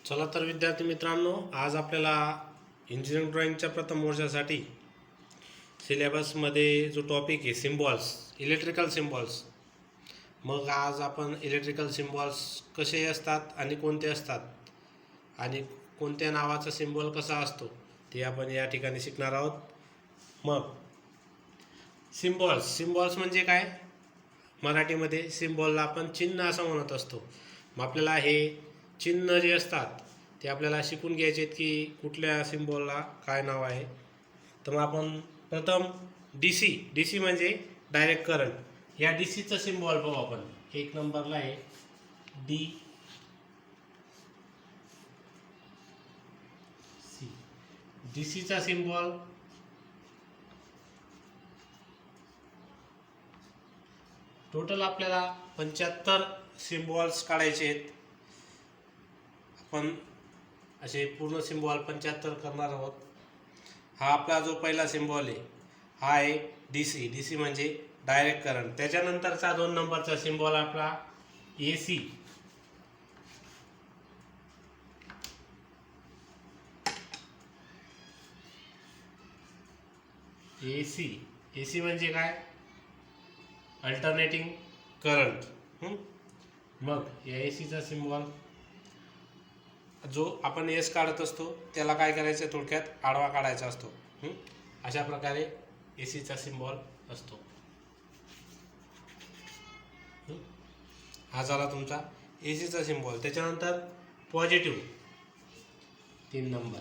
चला तर विद्यार्थी मित्रांनो, आज आपल्याला इंजिनिअरिंग ड्रॉइंगच्या प्रथम वर्षासाठी सिलेबसमध्ये जो टॉपिक आहे सिम्बॉल्स, इलेक्ट्रिकल सिम्बॉल्स. मग आज आपण इलेक्ट्रिकल सिम्बॉल्स कसे असतात आणि कोणते असतात आणि कोणत्या नावाचा सिम्बॉल कसा असतो ते आपण या ठिकाणी शिकणार आहोत. मग सिम्बॉल्स म्हणजे काय? मराठीमध्ये सिम्बॉलला आपण चिन्ह असं म्हणत असतो. मग आपल्याला हे चिन्ह जे असतात ते आपल्याला शिकून घ्यायचे आहेत की कुठल्या सिम्बॉलला काय नाव आहे. तर मग आपण प्रथम डी सी म्हणजे डायरेक्ट करंट. या डी सीचं सिम्बॉल पाहू आपण. एक नंबरला आहे डी सी. डी सीचा सिम्बॉल टोटल आपल्याला 75 सिम्बॉल्स काढायचे आहेत. आपण असे पूर्ण सिम्बॉल 75 करणार आहोत. हा आपला जो पहिला सिम्बॉल आहे हा आहे डी सी म्हणजे डायरेक्ट करंट. त्याच्यानंतरचा 2 नंबरचा सिम्बॉल आपला ए सी. ए सी म्हणजे काय? Alternating current. मग या ए सीचा सिम्बॉल जो आपण एस काढत असतो त्याला काय करायचं, थोडक्यात आडवा काढायचा असतो. अशा प्रकारे ए सीचा सिम्बॉल असतो. हा झाला तुमचा ए सीचा सिम्बॉल. त्याच्यानंतर पॉझिटिव्ह 3 नंबर.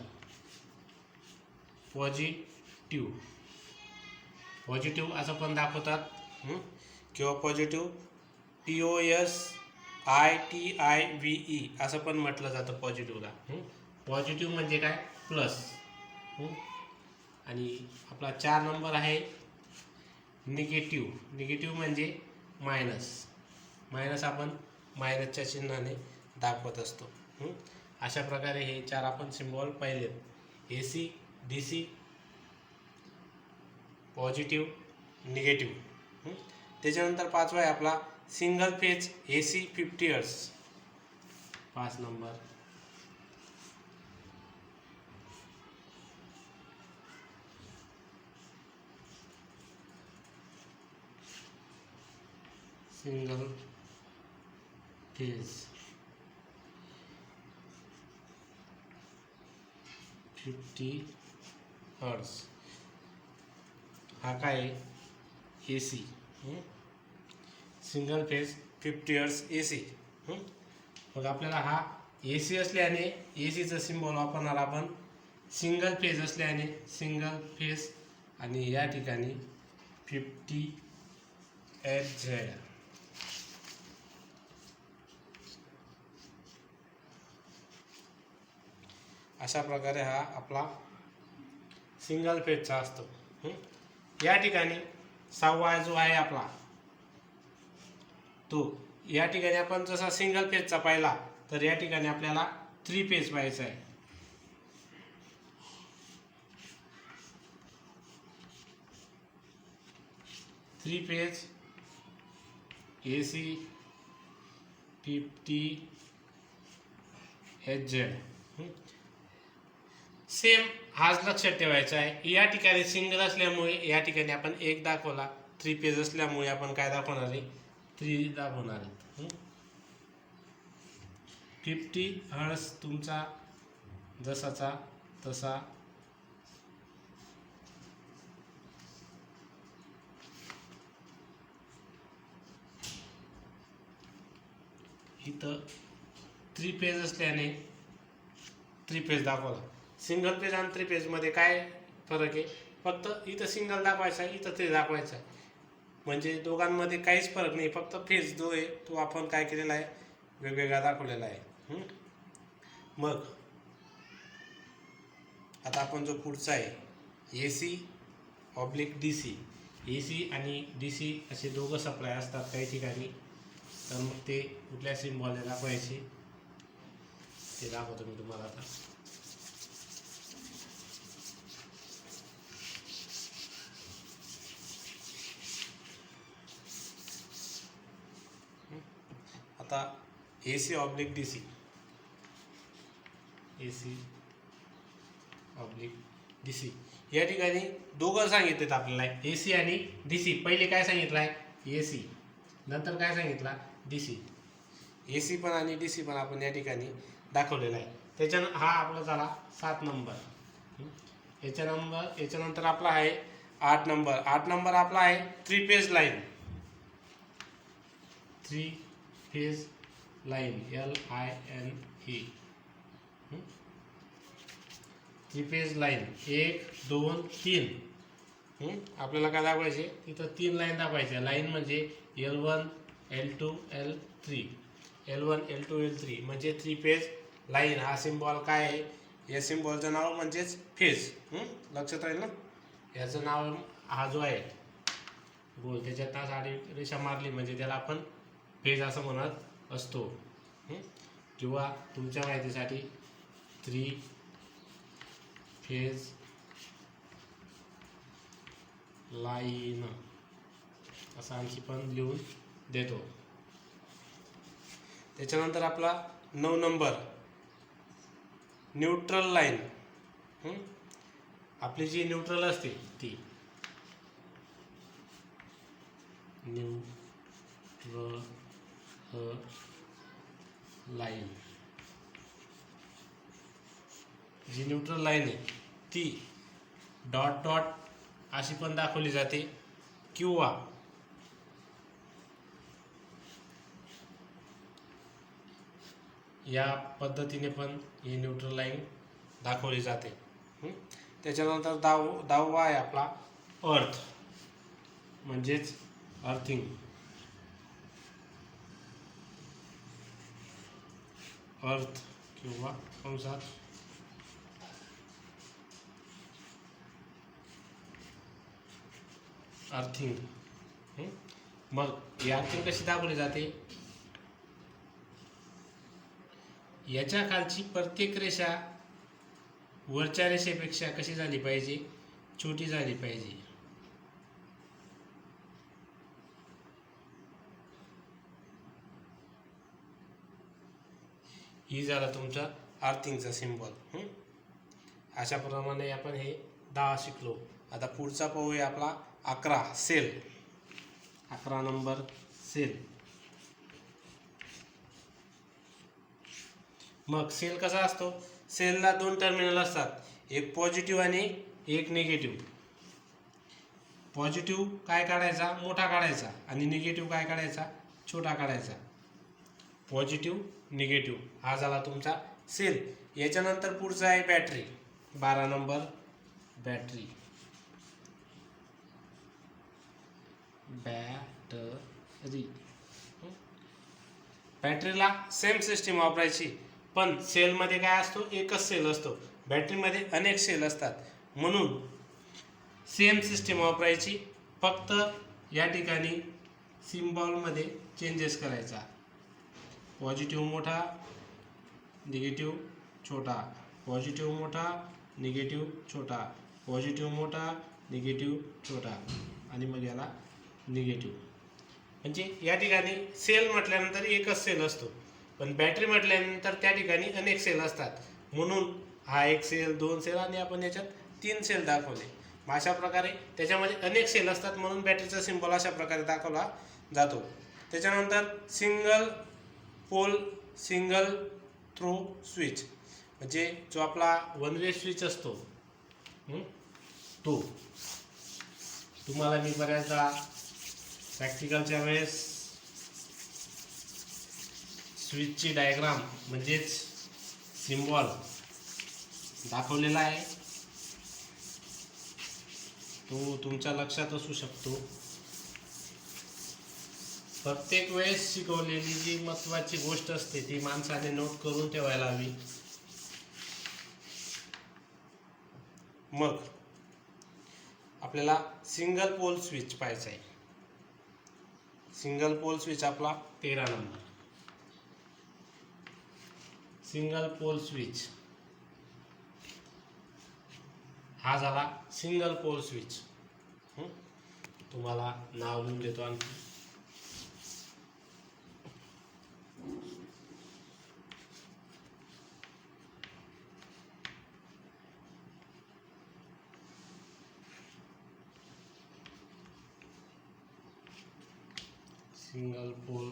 पॉझिटिव्ह असं पण दाखवतात किंवा पॉझिटिव्ह POSITIVE असं पण म्हटलं जातं पॉझिटिव्हला. पॉझिटिव्ह म्हणजे काय? प्लस. आणि आपला 4 नंबर आहे निगेटिव्ह म्हणजे मायनस आपण मायनसच्या चिन्हाने दाखवत असतो. अशा प्रकारे हे 4 आपण सिम्बॉल पाहिलेत. A C, D C, positive, negative. त्याच्यानंतर 5वा आहे आपला single phase AC 50 hertz. 5 number. Single phase 50 hertz. हा काय आहे? A C. Single phase 50 hertz A C. मग आपल्याला हा ए सी असल्याने ए सीचं सिम्बॉल वापरणार आपण. सिंगल फेज असल्याने सिंगल फेज आणि या ठिकाणी 50 HZ. अशा प्रकारे हा आपला सिंगल फेजचा असतो. या ठिकाणी 6वा जो आहे आपला तो, या ठिकाणी आपण जसा सिंगल फेजचा पाहिला तर या ठिकाणी आपल्याला 3 फेज पाहायचा आहे. 3 फेज AC 50 HZ. सेम हाच लक्षात ठेवायचा आहे. या ठिकाणी सिंगल असल्यामुळे या ठिकाणी आपण 1 दाखवला, 3 फेज असल्यामुळे आपण काय दाखवणार आहे? 3 दाखवणार आहे. 50 हर्ट्ज तुमचा जसाचा तसा इथं 3 फेज असल्याने 3 फेज दाखवला. सिंगल फेज आणि 3 फेजमध्ये काय फरक आहे? फक्त इथं सिंगल दाखवायचा आहे, इथं 3 दाखवायचं आहे. म्हणजे दोघांमध्ये काहीच फरक नाही. फक्त फेज जो आहे तो आपण काय केलेला आहे? वेगवेगळा दाखवलेला आहे. मग आता आपण जो पुढचा आहे AC ऑब्लिक DC. AC आणि DC असे दोघं सप्लाय असतात काही ठिकाणी. तर मग ते कुठल्या सिम्बॉलने दाखवायचे ते दाखवतो मी तुम्हाला आता. आता AC oblique DC. AC oblique DC. या ठिकाणी दोघं सांगितलेत आपल्याला, AC आणि DC. पहिले काय सांगितलं आहे? AC. नंतर काय सांगितलं? DC. AC पण आणि DC पण आपण या ठिकाणी दाखवलेला आहे. त्याच्यानं हा आपला झाला 7 नंबर. याच्यानंतर आपला आहे 8 नंबर. 8 नंबर आपला आहे 3 phase line. 3 phase line LINE. 3 phase line 1 2 3. आपल्याला काय दाखवायचे? तिथं 3 लाईन दाखवायच्या. लाईन म्हणजे L1 L2 L3. L1 L2 L3 म्हणजे 3 फेज लाईन. हा सिम्बॉल काय आहे? या सिम्बॉलचं नाव म्हणजेच फेज. लक्षात राहील ना? याचं नाव हा जो आहे गोल, त्याच्यात आडी रेषा मारली म्हणजे त्याला आपण फेज असं म्हणत असतो. किंवा तुमच्या माहितीसाठी 3 फेज लाईन असं आणखी पण लिहून देतो. त्याच्यानंतर आपला 9 नंबर न्यूट्रल लाईन. आपली जी न्यूट्रल असते ती न्यूट्रल लाईन. जी न्यूट्रल लाईन आहे ती डॉट डॉट अशी पण दाखवली जाते किंवा या पद्धतीने पण ही न्यूट्रल लाईन दाखवली जाते. त्याच्यानंतर 10वा आहे आपला अर्थ म्हणजेच अर्थिंग. अर्थ किंवा कंसात अर्थिंग. मग ही अर्थिंग कशी दाखवली जाते? याच्या खालची प्रत्येक रेषा वरच्या रेषेपेक्षा कशी झाली पाहिजे? छोटी झाली पाहिजे. ही झाला तुमचा अर्थिंगचा सिम्बॉल. अशा प्रमाणे आपण हे 10 शिकलो. आता पुढचा पाहूया आपला 11 सेल. 11 number cell. मग सेल कसा असतो? सेलला 2 टर्मिनल असतात, एक पॉझिटिव्ह आणि एक निगेटिव्ह. पॉझिटिव्ह काय काढायचा? मोठा काढायचा. आणि निगेटिव्ह काय काढायचा? छोटा काढायचा. पॉझिटिव्ह निगेटिव्ह हा झाला तुमचा सेल. याच्यानंतर पुढचा आहे बॅटरी. 12 number battery. बॅटरीला सेम सिस्टीम वापरायची, पण सेलमध्ये काय असतो? एकच सेल असतो. बॅटरीमध्ये अनेक सेल असतात, म्हणून सेम सिस्टीम वापरायची. फक्त या ठिकाणी सिम्बॉलमध्ये चेंजेस करायचा. पॉझिटिव्ह मोठा, निगेटिव्ह छोटा, पॉझिटिव्ह मोठा, निगेटिव्ह छोटा, पॉझिटिव्ह मोठा, निगेटिव्ह छोटा आणि मग याला निगेटिव्ह. म्हणजे या ठिकाणी सेल म्हटल्यानंतर एकच सेल असतो, पण बॅटरी म्हटल्यानंतर त्या ठिकाणी अनेक सेल असतात, म्हणून हा 1 सेल 2 सेल आणि आपण याच्यात 3 सेल दाखवले. अशा प्रकारे त्याच्यामध्ये अनेक सेल असतात, म्हणून बॅटरीचा सिम्बॉल अशा प्रकारे दाखवला जातो. त्याच्यानंतर single pole single throw switch म्हणजे जो आपला 1 वे स्विच असतो तो. तुम्हाला मी बऱ्याचदा प्रॅक्टिकलच्या वेळेस स्विचची डायग्राम म्हणजेच सिम्बॉल दाखवलेला आहे, तो तुमच्या लक्षात असू शकतो. प्रत्येक वेळेस शिकवलेली जी महत्त्वाची गोष्ट असते ती माणसाने नोट करून ठेवायला हवी. मग आपल्याला सिंगल पोल स्विच पाहायचा आहे. सिंगल पोल स्विच आपला 13 नंबर. सिंगल पोल स्विच हा झाला सिंगल पोल स्विच. तुम्हाला नाव लिहून देतो आणखी. Single pole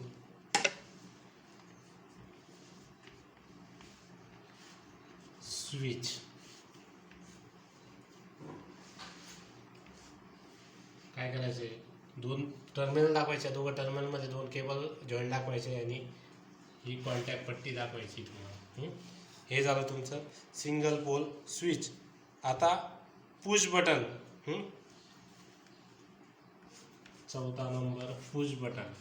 switch. काय करायचे, दोन टर्मिनल दाखवायचे, दोघं टर्मिनलमध्ये दोन केबल जॉईंट दाखवायचे आणि ही कॉन्टॅक्ट पट्टी दाखवायची तुम्हाला. हे झालं तुमचं सिंगल पोल स्विच. आता पुश बटन. चौथा number push button.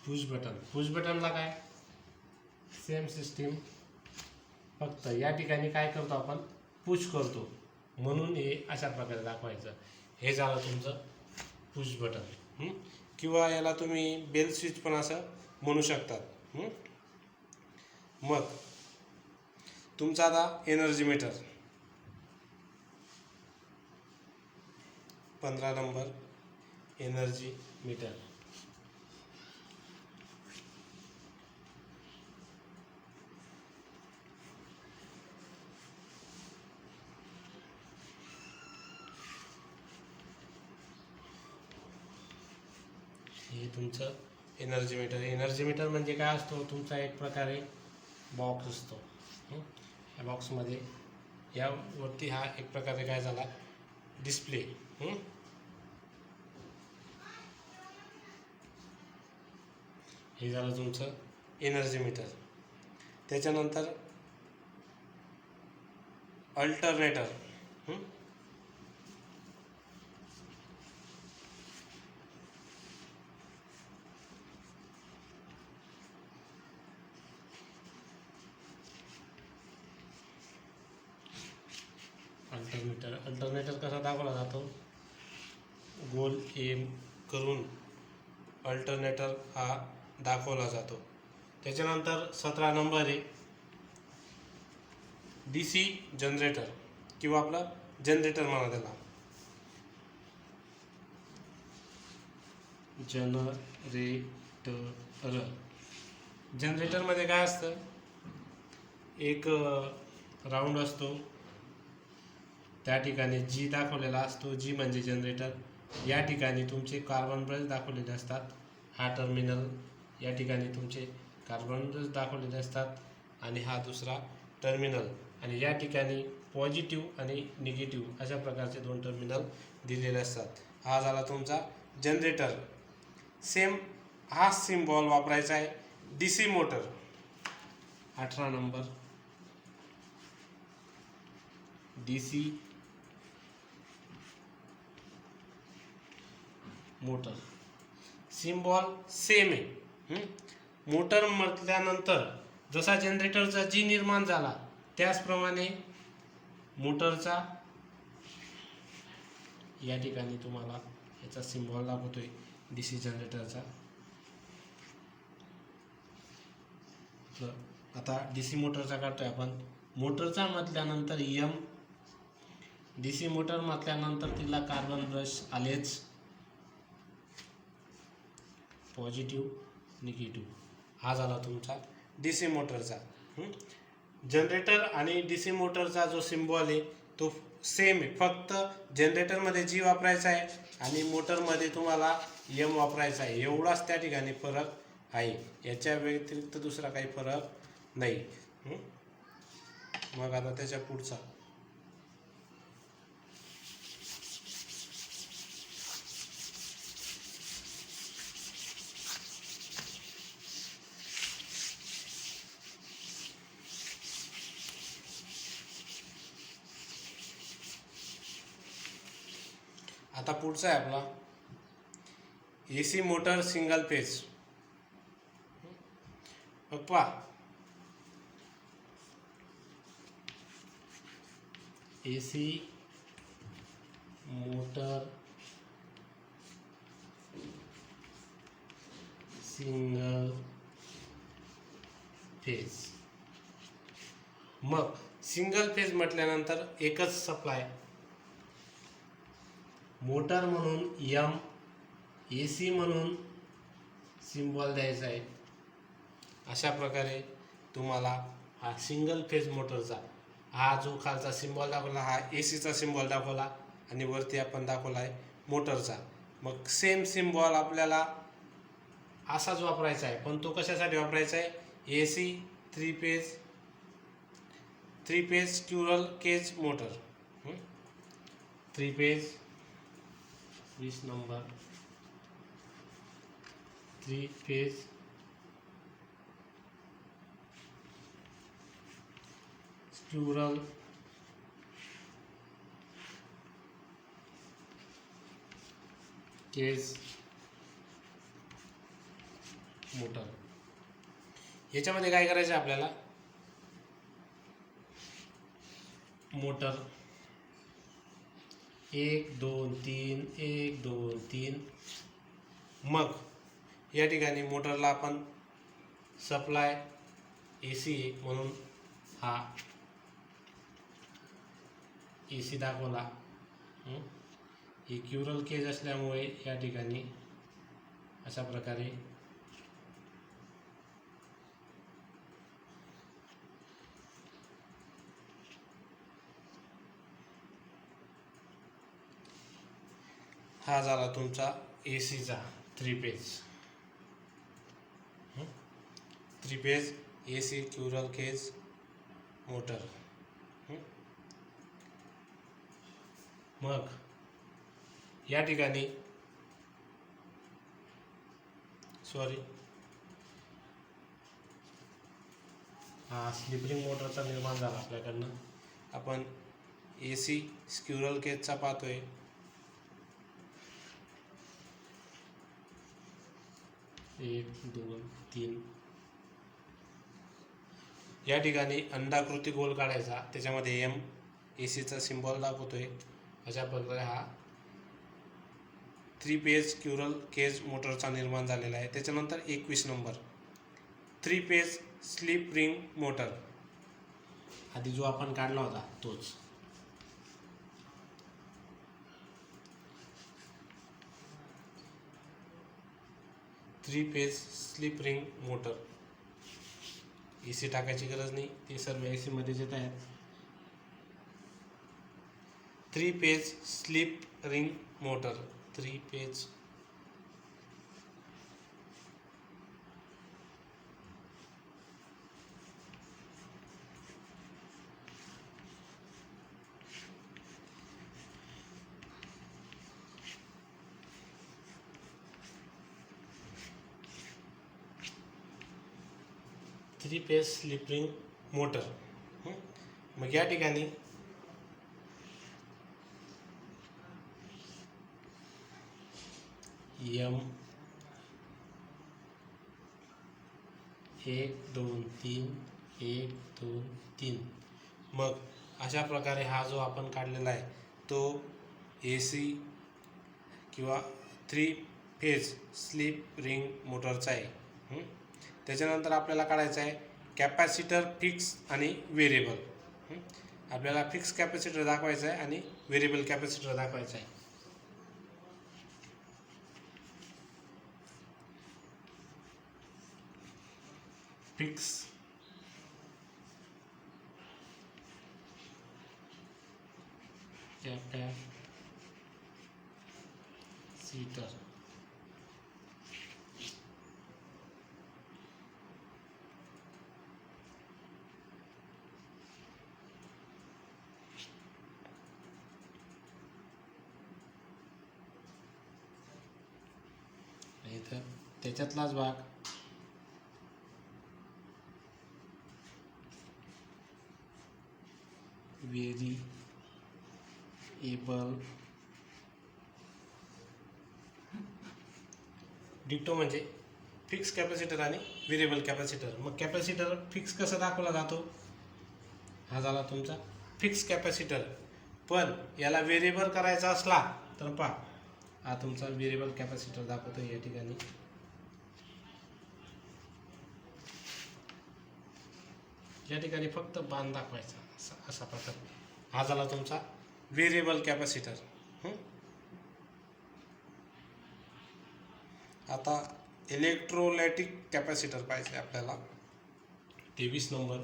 Push button. Push बटनला काय सेम सिस्टीम, फक्त या ठिकाणी काय करतो आपण, पुश करतो, म्हणून हे अशा प्रकारे दाखवायचं. हे झालं तुमचं पुश बटन. किंवा याला तुम्ही बेल स्विच पण असं म्हणू शकतात. मग तुमचा आता energy meter. 15 number energy meter. हे तुमचं एनर्जी मीटर. एनर्जी मीटर म्हणजे काय असतो, तुमचा एक प्रकारे बॉक्स असतो. या बॉक्समध्ये यावरती हा एक प्रकारे काय झाला, डिस्प्ले. हे झालं तुमचं एनर्जी मीटर. त्याच्यानंतर अल्टरनेटर. अल्टरनेटर कसा दाखवला जातो, गोल एम करून अल्टरनेटर हा दाखवला जातो. त्याच्यानंतर 17 नंबर आहे DC जनरेटर, किंवा आपला जनरेटर म्हणा त्याला. जनरेटरमध्ये काय असतं, एक राऊंड असतो, त्या ठिकाणी जी दाखवलेला असतो, जी म्हणजे जनरेटर. या ठिकाणी तुमचे कार्बन ब्रश दाखवलेले असतात. हा टर्मिनल, या ठिकाणी तुमचे कार्बन ब्रश दाखवलेले असतात आणि हा दुसरा टर्मिनल. आणि या ठिकाणी पॉझिटिव्ह आणि निगेटिव्ह अशा प्रकारचे दोन टर्मिनल दिलेले असतात. हा झाला तुमचा जनरेटर. सेम हा सिम्बॉल वापरायचा आहे DC motor. 18 number DC motor. Symbol same आहे. मोटर म्हटल्यानंतर जसा जनरेटरचा जी निर्माण झाला, त्याचप्रमाणे मोटरचा या ठिकाणी तुम्हाला याचा सिम्बॉल दाखवतोय DC जनरेटरचा. आता DC मोटरचा काढतोय आपण. मोटरचा म्हटल्यानंतर M, DC मोटर म्हटल्यानंतर तिला कार्बन ब्रश आलेच, पॉझिटिव्ह निगेटिव्ह. हा झाला तुमचा DC मोटरचा. जनरेटर आणि DC मोटरचा जो सिम्बॉल आहे तो सेम आहे, फक्त जनरेटरमध्ये G वापरायचा आहे आणि मोटरमध्ये तुम्हाला M वापरायचा आहे. एवढाच त्या ठिकाणी फरक आहे, याच्या व्यतिरिक्त दुसरा काही फरक नाही. मग आता त्याच्या पुढचा आहे आपला AC मोटर सिंगल फेज. पप्पा AC मोटर सिंगल फेज. मग सिंगल फेज म्हटल्यानंतर एकच सप्लाय, मोटर म्हणून M, AC म्हणून सिम्बॉल द्यायचा आहे. अशा प्रकारे तुम्हाला हा सिंगल फेज मोटरचा हा जो खालचा सिम्बॉल दाखवला हा AC चा सिम्बॉल दाखवला आणि वरती आपण दाखवला आहे मोटरचा. मग सेम सिम्बॉल आपल्याला असाच वापरायचा आहे, पण तो कशासाठी वापरायचा आहे? AC three phase squirrel cage motor. 3 phase 20 number 3 phase squirrel cage motor. याच्यामध्ये काय करायचं आहे आपल्याला? मोटर 1 2 3 1 2 3. मग या ठिकाणी मोटरला आपण सप्लाय AC म्हणून हा AC दाखवला. ही क्युरल केज असल्यामुळे या ठिकाणी अशा प्रकारे हा झाला तुमचा ACचा 3 पेज AC क्युरल केज मोटर. मग या ठिकाणी हा स्लिपरिंग मोटरचा निर्माण झाला आपल्याकडनं. आपण AC स्क्विरल केजचा पाहतोय. एक 2 3 या ठिकाणी अंडाकृती गोल काढायचा, त्याच्यामध्ये ACचा सिम्बॉल दाखवतोय. अशा प्रकारे हा 3 पेज स्क्विरल केज मोटरचा निर्माण झालेला आहे. त्याच्यानंतर 21 number 3 page slip ring motor. आधी जो आपण काढला होता तोच. 3 page slip ring motor. AC टाकायची गरज नाही, ते सर्व AC मध्येच येत आहेत. 3 page slip ring motor 3 page slip ring motor. मग या ठिकाणी M 1 2 3 1 2 3. मग अशा प्रकारे हा जो आपण काढलेला आहे तो AC किंवा 3 फेज स्लिप रिंग मोटरचा आहे. त्याच्यानंतर आपल्याला काढायचं आहे कॅपॅसिटर फिक्स आणि व्हेरिएबल. आपल्याला फिक्स कॅपॅसिटर दाखवायचा आहे आणि व्हेरिएबल कॅपॅसिटर दाखवायचा आहे. फिक्स कॅपॅसिटर इथं त्याच्यातलाच भाग व्हेरिएबल डिक्टो म्हणजे फिक्स कॅपॅसिटर आणि व्हेरिएबल कॅपॅसिटर. मग कॅपॅसिटर फिक्स कसा दाखवला जातो? हा झाला तुमचा फिक्स कॅपॅसिटर. पण याला व्हेरिएबल करायचा असला तर पहा हा तुमचा व्हेरिएबल कॅपॅसिटर दाखवतो या ठिकाणी. या ठिकाणी फक्त बाण दाखवायचा असा प्रकार. हा झाला तुमचा व्हेरिएबल कॅपॅसिटर. आता इलेक्ट्रोलायटिक कॅपॅसिटर पाहिजे आपल्याला. 23 नंबर.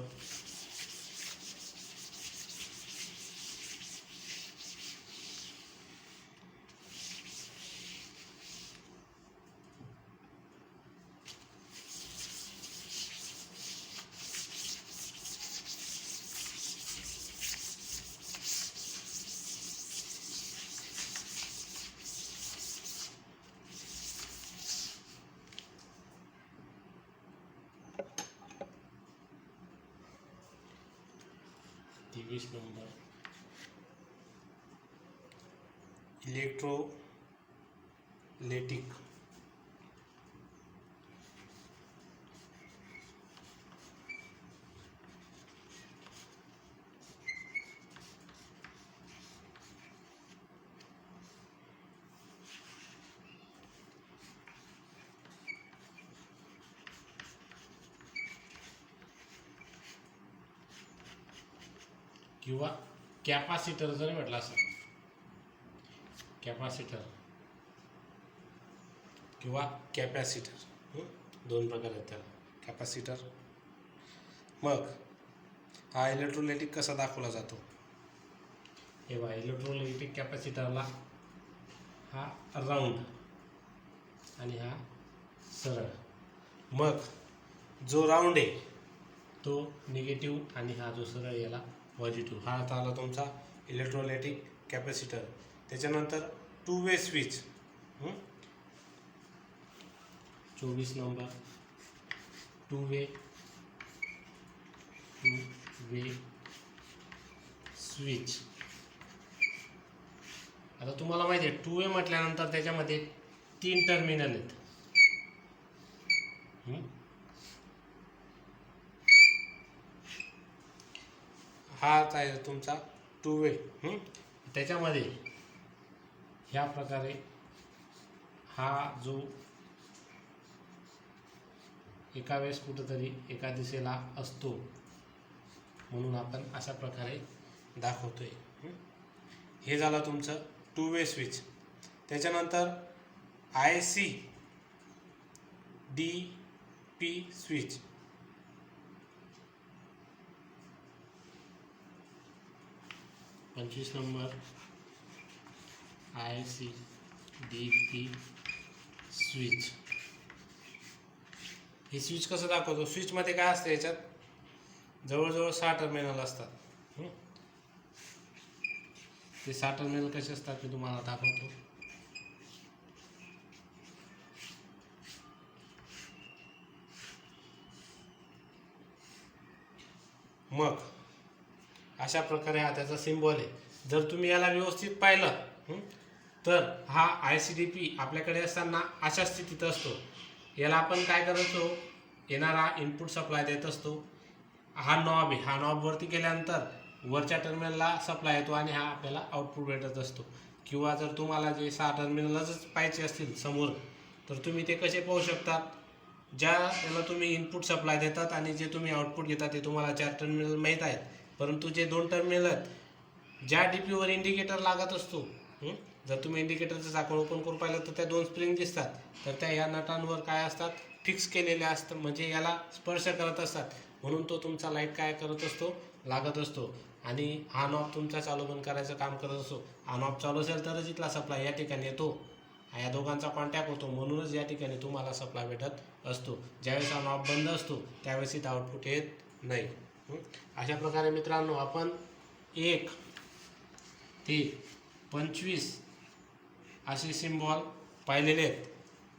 इलेक्ट्रोलायटिक किंवा कॅपॅसिटर जरी म्हटलं असं, कॅपॅसिटर किंवा कॅपॅसिटर, दोन प्रकार आहेत त्याला, कॅपॅसिटर. मग हा इलेक्ट्रोलायटिक कसा दाखवला जातो? हे बघा, इलेक्ट्रोलायटिक कॅपॅसिटरला हा राऊंड आणि हा सरळ. मग जो राऊंड आहे तो निगेटिव्ह आणि हा जो सरळ याला पॉझिटिव्ह. हा झाला तुमचा इलेक्ट्रोलायटिक कॅपॅसिटर. त्याच्यानंतर 2 वे स्विच. 24 नंबर. 2 वे स्विच. आता तुम्हाला माहिती आहे 2 वे म्हटल्यानंतर त्याच्यामध्ये 3 टर्मिनल आहेत. हाच आहे तुमचा 2 वे. त्याच्यामध्ये ह्या प्रकारे हा जो एका वेळेस कुठंतरी एका दिशेला असतो म्हणून आपण अशा प्रकारे दाखवतोय. हे झालं तुमचं 2 वे स्विच. त्याच्यानंतर ICDP स्विच. पंचवीस नंबर. ICDP switch. हे स्विच कसं दाखवतो? स्विचमध्ये काय असतं, याच्यात जवळजवळ 6 टर्मिनल असतात. ते 6 टर्मिनल कसे असतात ते तुम्हाला दाखवतो. मग अशा प्रकारे हा त्याचा सिम्बॉल आहे. जर तुम्ही याला व्यवस्थित पाहिलं तर हा ICDP आपल्याकडे असताना अशा स्थितीत असतो. याला आपण काय करतो, येणारा इनपुट सप्लाय देत असतो. हा नॉब आहे, हा नॉब वरती केल्यानंतर वरच्या टर्मिनलला सप्लाय येतो आणि हा आपल्याला आउटपुट भेटत असतो. किंवा जर तुम्हाला जे 6 टर्मिनलच पाहिजे असतील समोर तर तुम्ही ते कसे पाहू शकतात? ज्या याला तुम्ही इनपुट सप्लाय देतात आणि जे तुम्ही आउटपुट घेतात ते तुम्हाला 4 टर्मिनल माहीत आहेत, परंतु जे 2 टर्मिनल आहेत ज्या DPवर इंडिकेटर लागत असतो, जर तुम्ही इंडिकेटरचं झाकण ओपन करून पाहिलं तर त्या 2 स्प्रिंग दिसतात. तर त्या या नटांवर काय असतात, फिक्स केलेल्या असतात, म्हणजे याला स्पर्श करत असतात. म्हणून तो तुमचा लाईट काय करत असतो, लागत असतो. आणि हा नॉब तुमचा चालू बंद करायचं काम करत असतो. हा नॉब चालू असेल तरच इथला सप्लाय या ठिकाणी येतो, या दोघांचा कॉन्टॅक्ट होतो. म्हणूनच या ठिकाणी तुम्हाला सप्लाय भेटत असतो. ज्यावेळेस हा नॉब बंद असतो त्यावेळेस इथं आउटपुट येत नाही. अशा प्रकारे मित्रांनो आपण 1 ते 25 असे सिम्बॉल पाहिलेले आहेत.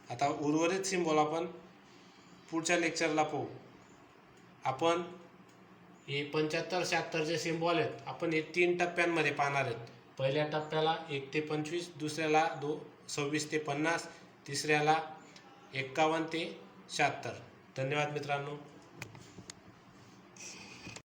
आता उर्वरित सिम्बॉल आपण पुढच्या लेक्चरला पाहू. आपण हे 75-76 जे सिम्बॉल आहेत आपण हे 3 टप्प्यांमध्ये पाहणार आहेत. पहिल्या टप्प्याला 1 ते 25, दुसऱ्याला 26 ते 50, तिसऱ्याला 51 ते 76. धन्यवाद मित्रांनो.